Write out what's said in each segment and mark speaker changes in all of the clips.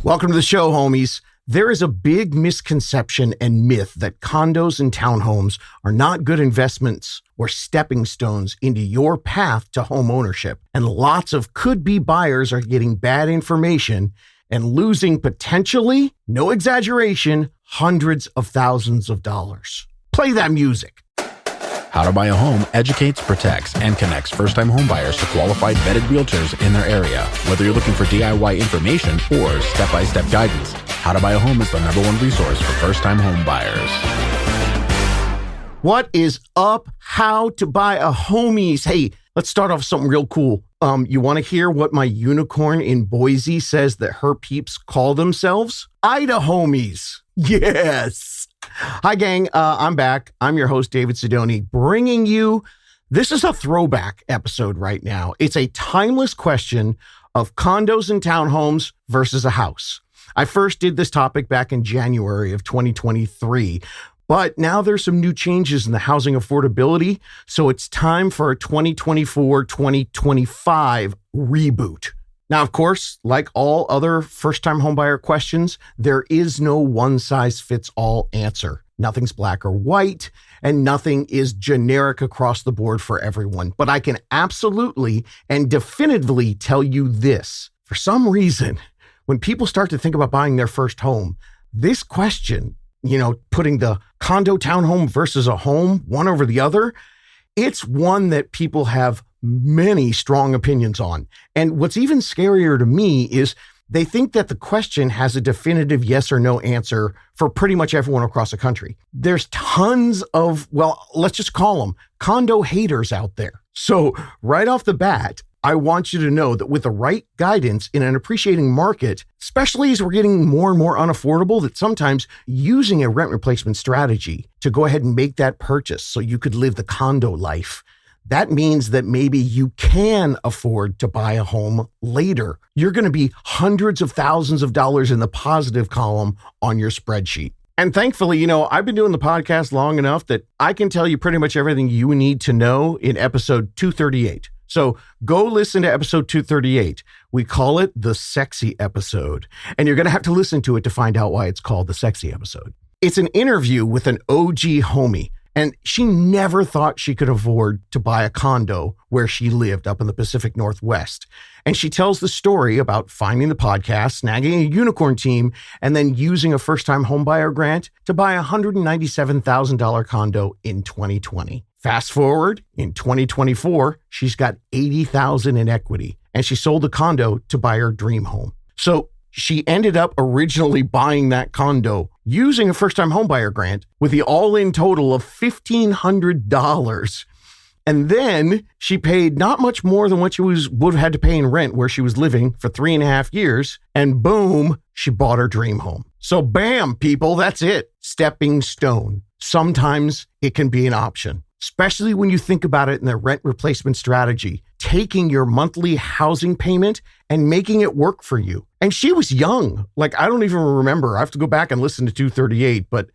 Speaker 1: Welcome to the show, homies. There is a big misconception and myth that condos and townhomes are not good investments or stepping stones into your path to home ownership. And lots of could-be buyers are getting bad information and losing potentially, no exaggeration, hundreds of thousands of dollars. Play that music.
Speaker 2: How to Buy a Home educates, protects, and connects first-time homebuyers to qualified vetted realtors in their area. Whether you're looking for DIY information or step-by-step guidance, How to Buy a Home is the #1 resource for first-time homebuyers.
Speaker 1: What is up? How to Buy a Homies. Hey, let's start off with something real cool. You want to hear what my unicorn in Boise says that her peeps call themselves? Idahomies. Yes. Hi, gang. I'm back. I'm your host, David Sidoni, bringing you, this is a throwback episode right now. It's a timeless question of condos and townhomes versus a house. I first did this topic back in January of 2023, but now there's some new changes in the housing affordability, so it's time for a 2024-2025 reboot. Now, of course, like all other first-time homebuyer questions, there is no one-size-fits-all answer. Nothing's black or white, and nothing is generic across the board for everyone. But I can absolutely and definitively tell you this. For some reason, when people start to think about buying their first home, this question, putting the condo townhome versus a home, one over the other, it's one that people have many strong opinions on. And what's even scarier to me is they think that the question has a definitive yes or no answer for pretty much everyone across the country. There's tons of, let's just call them condo haters out there. So right off the bat, I want you to know that with the right guidance in an appreciating market, especially as we're getting more and more unaffordable, that sometimes using a rent replacement strategy to go ahead and make that purchase so you could live the condo life, that means that maybe you can afford to buy a home later. You're going to be hundreds of thousands of dollars in the positive column on your spreadsheet. And thankfully, I've been doing the podcast long enough that I can tell you pretty much everything you need to know in episode 238. So go listen to episode 238. We call it the sexy episode. And you're going to have to listen to it to find out why it's called the sexy episode. It's an interview with an OG homie. And she never thought she could afford to buy a condo where she lived up in the Pacific Northwest. And she tells the story about finding the podcast, snagging a unicorn team, and then using a first-time homebuyer grant to buy a $197,000 condo in 2020. Fast forward, in 2024, she's got $80,000 in equity, and she sold the condo to buy her dream home. So she ended up originally buying that condo using a first-time homebuyer grant with the all-in total of $1,500. And then she paid not much more than what she would have had to pay in rent where she was living for 3.5 years. And boom, she bought her dream home. So bam, people, that's it. Stepping stone. Sometimes it can be an option, especially when you think about it in the rent replacement strategy, taking your monthly housing payment and making it work for you. And she was young. I don't even remember. I have to go back and listen to 238, but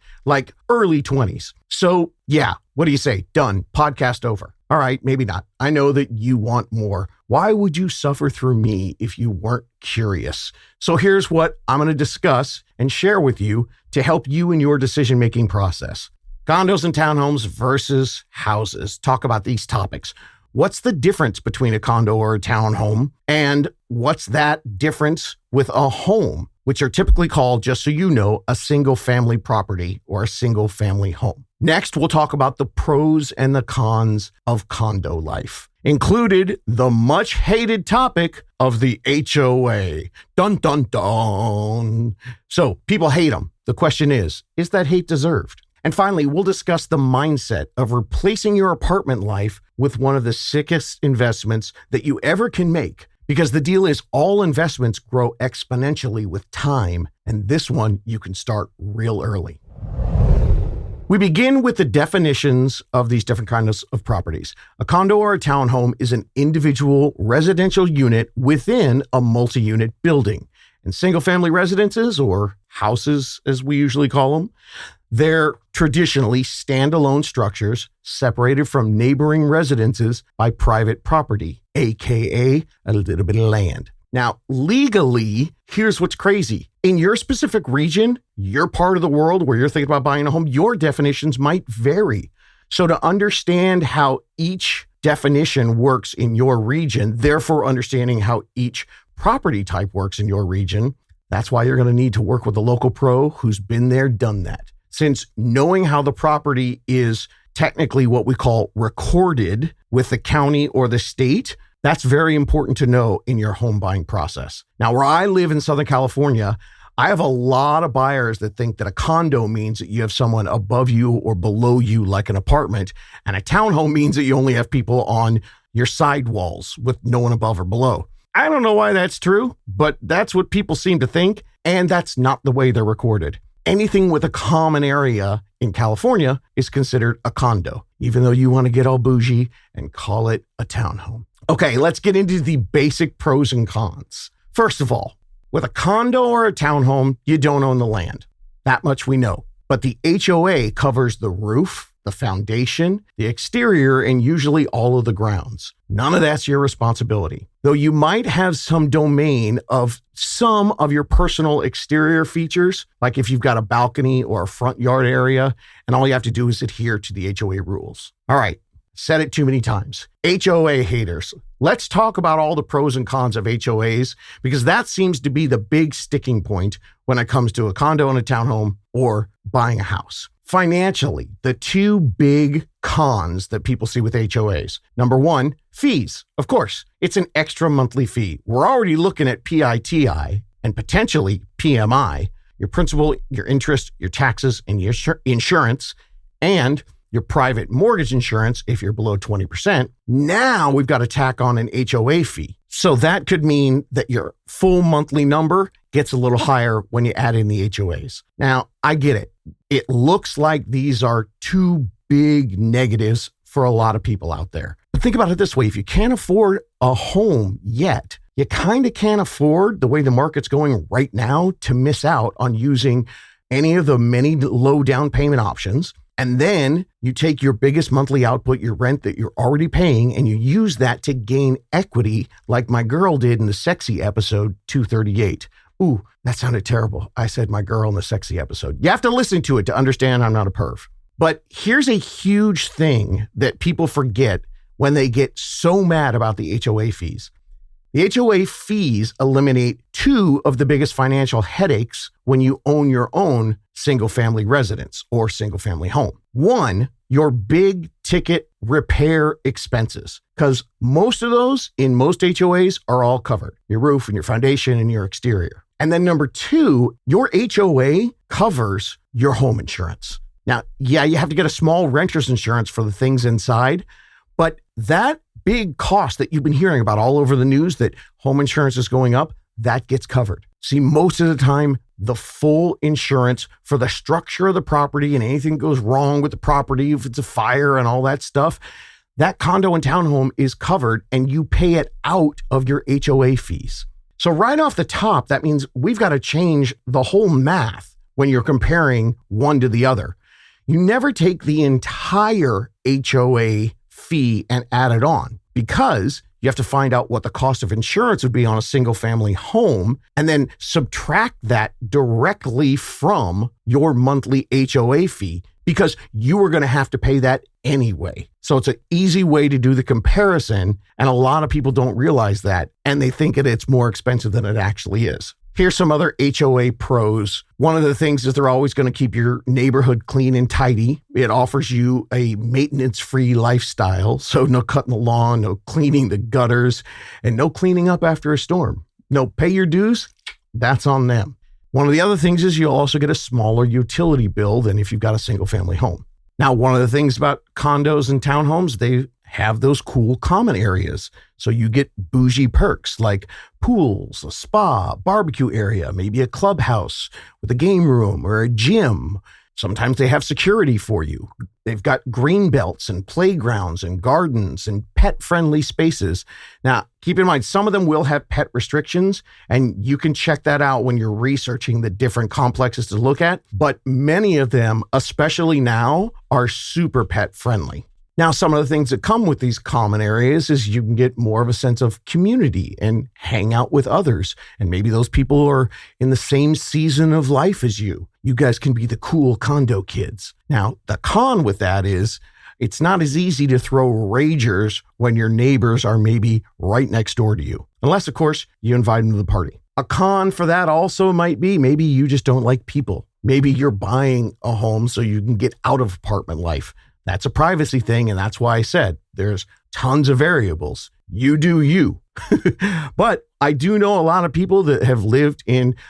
Speaker 1: early 20s. So yeah, what do you say? Done. Podcast over. All right, maybe not. I know that you want more. Why would you suffer through me if you weren't curious? So here's what I'm going to discuss and share with you to help you in your decision-making process. Condos and townhomes versus houses. Talk about these topics. What's the difference between a condo or a townhome? And what's that difference with a home, which are typically called, just so you know, a single family property or a single family home. Next, we'll talk about the pros and the cons of condo life. Included the much hated topic of the HOA. Dun, dun, dun. So people hate them. The question is that hate deserved? And finally, we'll discuss the mindset of replacing your apartment life with one of the sickest investments that you ever can make. Because the deal is all investments grow exponentially with time, and this one you can start real early. We begin with the definitions of these different kinds of properties. A condo or a townhome is an individual residential unit within a multi-unit building. And single-family residences, or houses as we usually call them, they're traditionally standalone structures separated from neighboring residences by private property, aka a little bit of land. Now, legally, here's what's crazy. In your specific region, your part of the world where you're thinking about buying a home, your definitions might vary. So to understand how each definition works in your region, therefore understanding how each property type works in your region, that's why you're going to need to work with a local pro who's been there, done that. Since knowing how the property is technically what we call recorded with the county or the state, that's very important to know in your home buying process. Now, where I live in Southern California, I have a lot of buyers that think that a condo means that you have someone above you or below you like an apartment, and a townhome means that you only have people on your side walls with no one above or below. I don't know why that's true, but that's what people seem to think, and that's not the way they're recorded. Anything with a common area in California is considered a condo, even though you want to get all bougie and call it a townhome. Okay, let's get into the basic pros and cons. First of all, with a condo or a townhome, you don't own the land. That much we know. But the HOA covers the roof, the foundation, the exterior, and usually all of the grounds. None of that's your responsibility. Though you might have some domain of some of your personal exterior features, like if you've got a balcony or a front yard area, and all you have to do is adhere to the HOA rules. All right, said it too many times. HOA haters. Let's talk about all the pros and cons of HOAs, because that seems to be the big sticking point when it comes to a condo and a townhome or buying a house. Financially, the two big cons that people see with HOAs. Number one, fees. Of course, it's an extra monthly fee. We're already looking at PITI and potentially PMI, your principal, your interest, your taxes, and your insurance, and your private mortgage insurance if you're below 20%. Now we've got to tack on an HOA fee. So that could mean that your full monthly number gets a little higher when you add in the HOAs. Now, I get it. It looks like these are two big negatives for a lot of people out there. But think about it this way. If you can't afford a home yet, you kind of can't afford, the way the market's going right now, to miss out on using any of the many low down payment options. And then you take your biggest monthly output, your rent that you're already paying, and you use that to gain equity like my girl did in the sexy episode 238. Ooh, that sounded terrible. I said my girl in the sexy episode. You have to listen to it to understand I'm not a perv. But here's a huge thing that people forget when they get so mad about the HOA fees. The HOA fees eliminate two of the biggest financial headaches when you own your own single-family residence or single-family home. One, your big ticket repair expenses, because most of those in most HOAs are all covered. Your roof and your foundation and your exterior. And then number two, your HOA covers your home insurance. Now, yeah, you have to get a small renter's insurance for the things inside, but that big cost that you've been hearing about all over the news, that home insurance is going up, that gets covered. See, most of the time, the full insurance for the structure of the property and anything goes wrong with the property, if it's a fire and all that stuff, that condo and townhome is covered and you pay it out of your HOA fees. So right off the top, that means we've got to change the whole math when you're comparing one to the other. You never take the entire HOA fee and add it on, because you have to find out what the cost of insurance would be on a single family home and then subtract that directly from your monthly HOA fee, because you are going to have to pay that anyway. So it's an easy way to do the comparison. And a lot of people don't realize that, and they think that it's more expensive than it actually is. Here's some other HOA pros. One of the things is they're always going to keep your neighborhood clean and tidy. It offers you a maintenance-free lifestyle. So no cutting the lawn, no cleaning the gutters, and no cleaning up after a storm. No, pay your dues. That's on them. One of the other things is you'll also get a smaller utility bill than if you've got a single family home. Now, one of the things about condos and townhomes, they have those cool common areas. So you get bougie perks like pools, a spa, barbecue area, maybe a clubhouse with a game room or a gym. Sometimes they have security for you. They've got green belts and playgrounds and gardens and pet-friendly spaces. Now, keep in mind, some of them will have pet restrictions, and you can check that out when you're researching the different complexes to look at. But many of them, especially now, are super pet-friendly. Now, some of the things that come with these common areas is you can get more of a sense of community and hang out with others. And maybe those people are in the same season of life as you. You guys can be the cool condo kids. Now, the con with that is it's not as easy to throw ragers when your neighbors are maybe right next door to you. Unless, of course, you invite them to the party. A con for that also might be maybe you just don't like people. Maybe you're buying a home so you can get out of apartment life. That's a privacy thing, and that's why I said there's tons of variables. You do you. But I do know a lot of people that have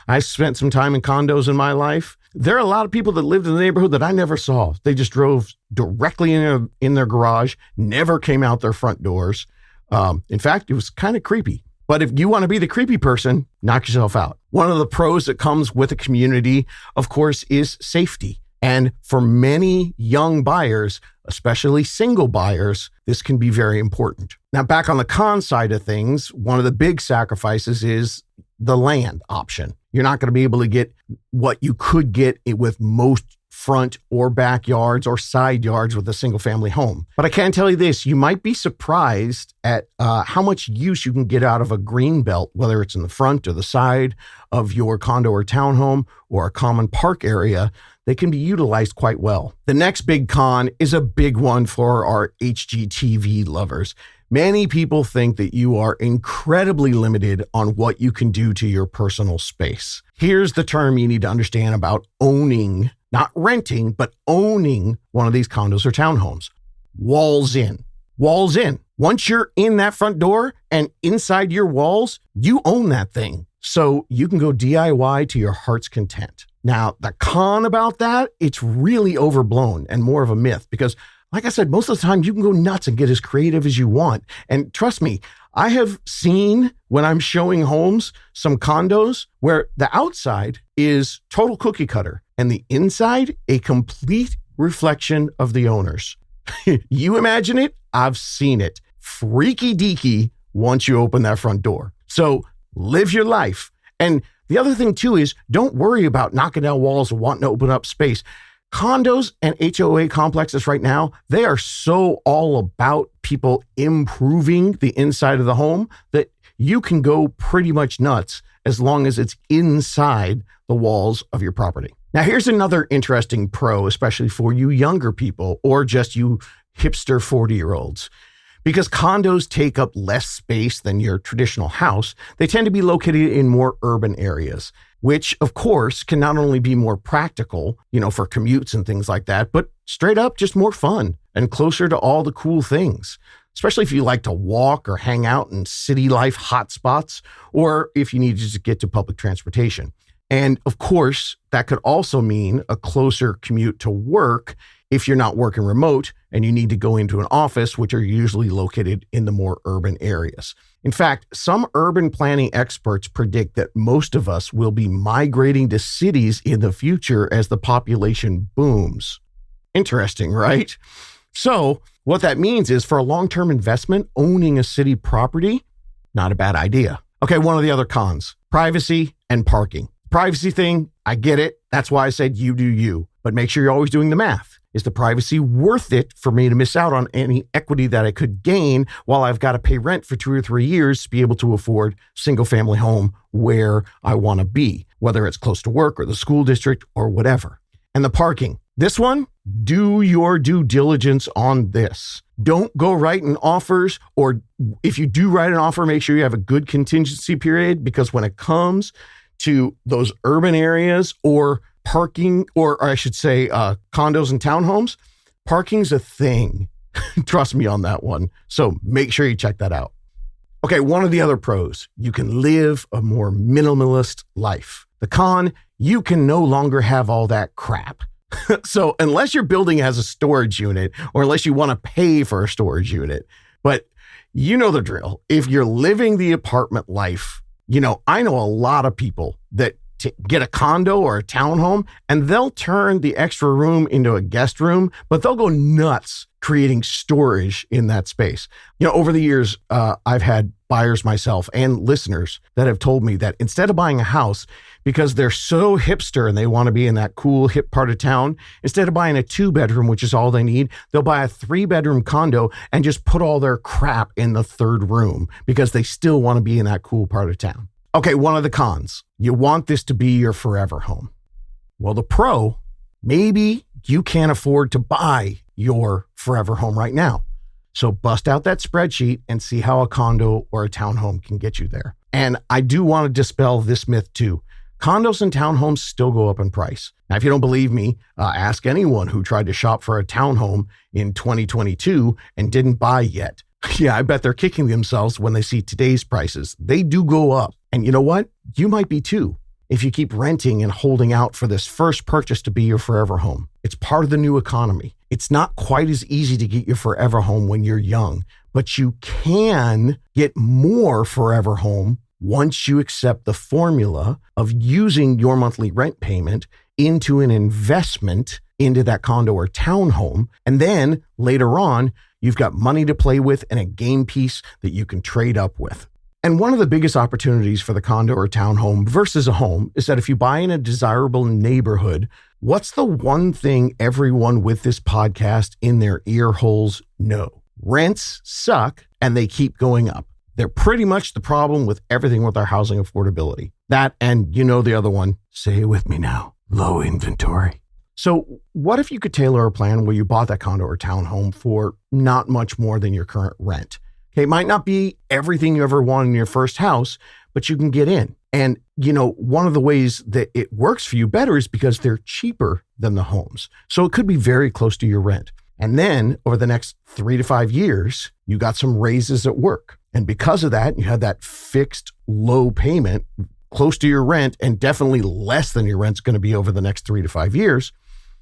Speaker 1: I spent some time in condos in my life. There are a lot of people that lived in the neighborhood that I never saw. They just drove directly in their garage, never came out their front doors. In fact, it was kind of creepy. But if you want to be the creepy person, knock yourself out. One of the pros that comes with a community, of course, is safety. And for many young buyers, especially single buyers, this can be very important. Now, back on the con side of things, one of the big sacrifices is the land option. You're not going to be able to get what you could get with most front or backyards or side yards with a single family home. But I can tell you this, you might be surprised at how much use you can get out of a green belt, whether it's in the front or the side of your condo or townhome or a common park area. They can be utilized quite well. The next big con is a big one for our HGTV lovers. Many people think that you are incredibly limited on what you can do to your personal space. Here's the term you need to understand about owning, not renting, but owning one of these condos or townhomes. Walls in. Walls in. Once you're in that front door and inside your walls, you own that thing. So you can go DIY to your heart's content. Now, the con about that, it's really overblown and more of a myth because, like I said, most of the time you can go nuts and get as creative as you want. And trust me, I have seen when I'm showing homes, some condos where the outside is total cookie cutter and the inside a complete reflection of the owners. You imagine it? I've seen it. Freaky deaky once you open that front door. So live your life. And the other thing too is don't worry about knocking down walls and wanting to open up space. Condos and HOA complexes right now, they are so all about people improving the inside of the home that you can go pretty much nuts as long as it's inside the walls of your property. Now, here's another interesting pro, especially for you younger people or just you hipster 40-year-olds. Because condos take up less space than your traditional house, they tend to be located in more urban areas, which of course can not only be more practical, for commutes and things like that, but straight up just more fun and closer to all the cool things, especially if you like to walk or hang out in city life hotspots, or if you need to just get to public transportation. And of course, that could also mean a closer commute to work if you're not working remote and you need to go into an office, which are usually located in the more urban areas. In fact, some urban planning experts predict that most of us will be migrating to cities in the future as the population booms. Interesting, right? So what that means is for a long-term investment, owning a city property, not a bad idea. Okay, one of the other cons, privacy and parking. Privacy thing, I get it. That's why I said you do you. But make sure you're always doing the math. Is the privacy worth it for me to miss out on any equity that I could gain while I've got to pay rent for 2 or 3 years to be able to afford single family home where I want to be, whether it's close to work or the school district or whatever. And the parking. This one, do your due diligence on this. Don't go writing offers, or if you do write an offer, make sure you have a good contingency period, because when it comes to those urban areas or parking, or I should say condos and townhomes, parking's a thing. Trust me on that one. So make sure you check that out. Okay, one of the other pros, you can live a more minimalist life. The con, you can no longer have all that crap. So unless your building has a storage unit, or unless you want to pay for a storage unit, but you know the drill. If you're living the apartment life, I know a lot of people that get a condo or a townhome and they'll turn the extra room into a guest room, but they'll go nuts creating storage in that space. Over the years, I've had buyers myself and listeners that have told me that instead of buying a house, because they're so hipster and they want to be in that cool hip part of town, instead of buying a 2-bedroom, which is all they need, they'll buy a 3-bedroom condo and just put all their crap in the 3rd room because they still want to be in that cool part of town. Okay, one of the cons. You want this to be your forever home. Well, the pro, maybe you can't afford to buy your forever home right now. So bust out that spreadsheet and see how a condo or a townhome can get you there. And I do want to dispel this myth too. Condos and townhomes still go up in price. Now, if you don't believe me, ask anyone who tried to shop for a townhome in 2022 and didn't buy yet. Yeah, I bet they're kicking themselves when they see today's prices. They do go up. And you know what? You might be too. If you keep renting and holding out for this first purchase to be your forever home. It's part of the new economy. It's not quite as easy to get your forever home when you're young, but you can get more forever home once you accept the formula of using your monthly rent payment into an investment into that condo or townhome. And then later on, you've got money to play with and a game piece that you can trade up with. And one of the biggest opportunities for the condo or townhome versus a home is that if you buy in a desirable neighborhood, what's the one thing everyone with this podcast in their ear holes know? Rents suck and they keep going up. They're pretty much the problem with everything with our housing affordability. That, and you know the other one, say it with me now, low inventory. So what if you could tailor a plan where you bought that condo or townhome for not much more than your current rent? Okay, it might not be everything you ever wanted in your first house, but you can get in. And, you know, one of the ways that it works for you better is because they're cheaper than the homes. So it could be very close to your rent. And then over the next 3 to 5 years, you got some raises at work. And because of that, you had that fixed low payment close to your rent and definitely less than your rent's going to be over the next 3 to 5 years.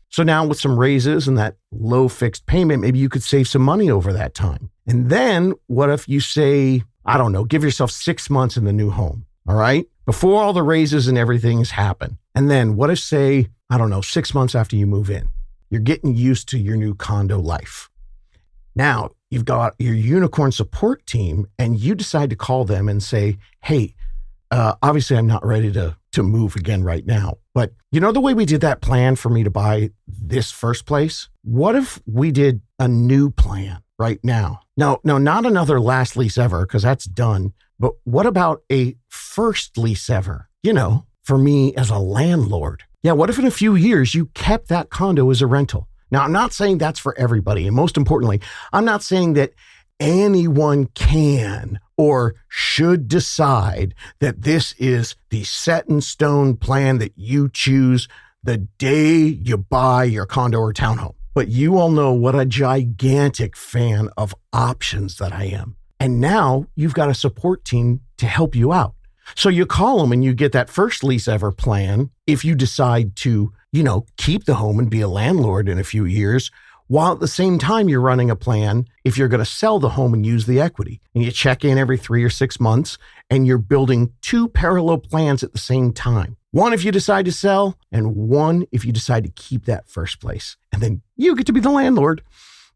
Speaker 1: So now with some raises and that low fixed payment, maybe you could save some money over that time. And then what if you say, I don't know, give yourself 6 months in the new home, all right? Before all the raises and everything's happen. And then what if, say, I don't know, 6 months after you move in, you're getting used to your new condo life. Now you've got your unicorn support team and you decide to call them and say, hey, obviously I'm not ready to move again right now. But you know the way we did that plan for me to buy this first place? What if we did a new plan right now? No, not another last lease ever, because that's done. But what about a first lease ever? You know, for me as a landlord. Yeah, what if in a few years you kept that condo as a rental? Now, I'm not saying that's for everybody. And most importantly, I'm not saying that anyone can or should decide that this is the set in stone plan that you choose the day you buy your condo or townhome. But you all know what a gigantic fan of options that I am. And now you've got a support team to help you out. So you call them and you get that first lease ever plan if you decide to, you know, keep the home and be a landlord in a few years, while at the same time you're running a plan if you're going to sell the home and use the equity. And you check in every 3 or 6 months and you're building 2 parallel plans at the same time. One if you decide to sell and one if you decide to keep that first place. And then you get to be the landlord.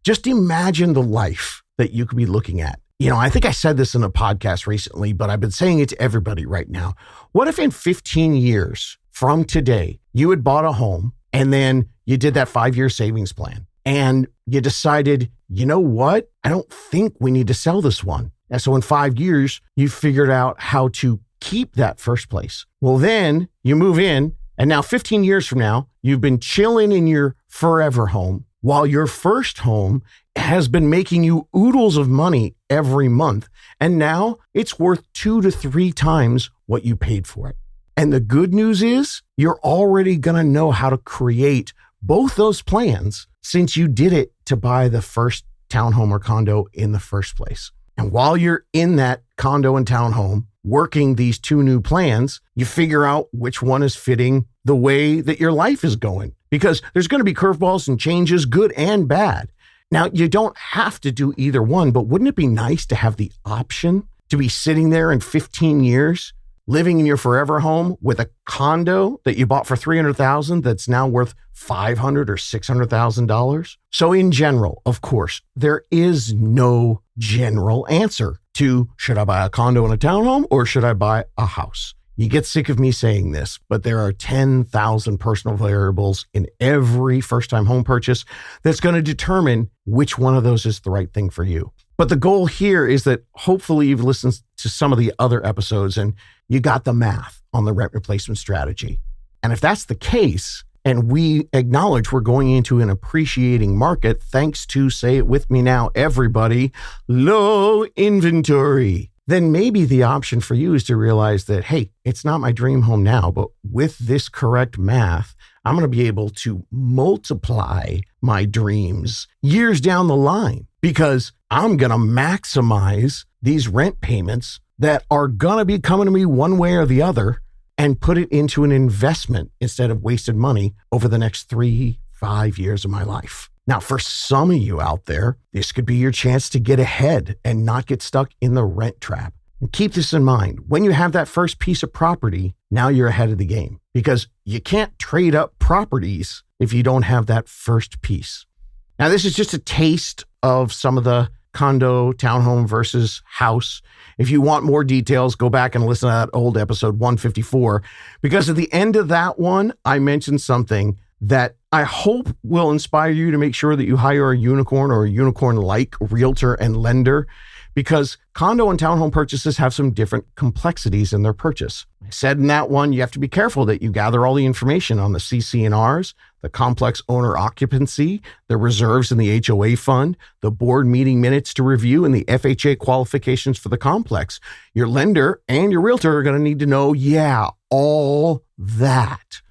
Speaker 1: Just imagine the life that you could be looking at. You know, I think I said this in a podcast recently, but I've been saying it to everybody right now. What if in 15 years from today, you had bought a home and then you did that 5-year savings plan and you decided, you know what? I don't think we need to sell this one. And so in 5 years, you figured out how to keep that first place. Well, then you move in and now 15 years from now, you've been chilling in your forever home while your first home has been making you oodles of money every month. And now it's worth 2 to 3 times what you paid for it. And the good news is you're already going to know how to create both those plans since you did it to buy the first townhome or condo in the first place. And while you're in that condo and townhome working these 2 new plans, you figure out which one is fitting the way that your life is going, because there's going to be curveballs and changes, good and bad. Now, you don't have to do either one, but wouldn't it be nice to have the option to be sitting there in 15 years living in your forever home with a condo that you bought for $300,000 that's now worth $500,000 or $600,000. So in general, of course, there is no general answer to should I buy a condo and a townhome or should I buy a house? You get sick of me saying this, but there are 10,000 personal variables in every first-time home purchase that's going to determine which one of those is the right thing for you. But the goal here is that hopefully you've listened to some of the other episodes and you got the math on the rent replacement strategy. And if that's the case, and we acknowledge we're going into an appreciating market thanks to, say it with me now, everybody, low inventory, then maybe the option for you is to realize that, hey, it's not my dream home now, but with this correct math, I'm going to be able to multiply my dreams years down the line because I'm going to maximize these rent payments that are going to be coming to me one way or the other and put it into an investment instead of wasted money over the next 3-5 years of my life. Now, for some of you out there, this could be your chance to get ahead and not get stuck in the rent trap. And keep this in mind. When you have that first piece of property, now you're ahead of the game because you can't trade up properties if you don't have that first piece. Now, this is just a taste of some of the condo, townhome versus house. If you want more details, go back and listen to that old episode 154, because at the end of that one, I mentioned something that I hope will inspire you to make sure that you hire a unicorn or a unicorn-like realtor and lender, because condo and townhome purchases have some different complexities in their purchase. I said in that one, you have to be careful that you gather all the information on the CC&Rs, the complex owner occupancy, the reserves in the HOA fund, the board meeting minutes to review, and the FHA qualifications for the complex. Your lender and your realtor are going to need to know, all that.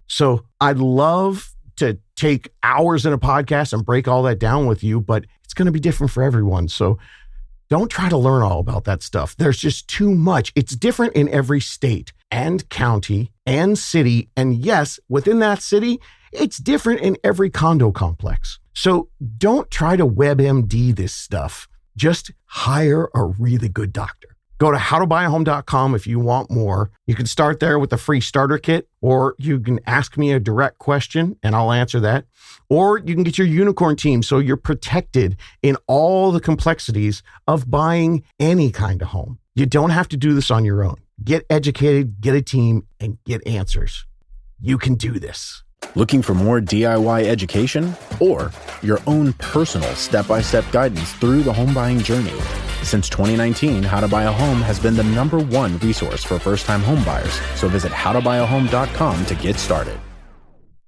Speaker 1: So I'd love to take hours in a podcast and break all that down with you, but it's going to be different for everyone. So don't try to learn all about that stuff. There's just too much. It's different in every state and county and city. And yes, within that city, it's different in every condo complex. So don't try to WebMD this stuff. Just hire a really good doctor. Go to howtobuyahome.com if you want more. You can start there with the free starter kit, or you can ask me a direct question and I'll answer that. Or you can get your unicorn team so you're protected in all the complexities of buying any kind of home. You don't have to do this on your own. Get educated, get a team, and get answers. You can do this.
Speaker 2: Looking for more DIY education or your own personal step-by-step guidance through the home buying journey? Since 2019, How to Buy a Home has been the #1 resource for first-time home buyers. So visit howtobuyahome.com to get started.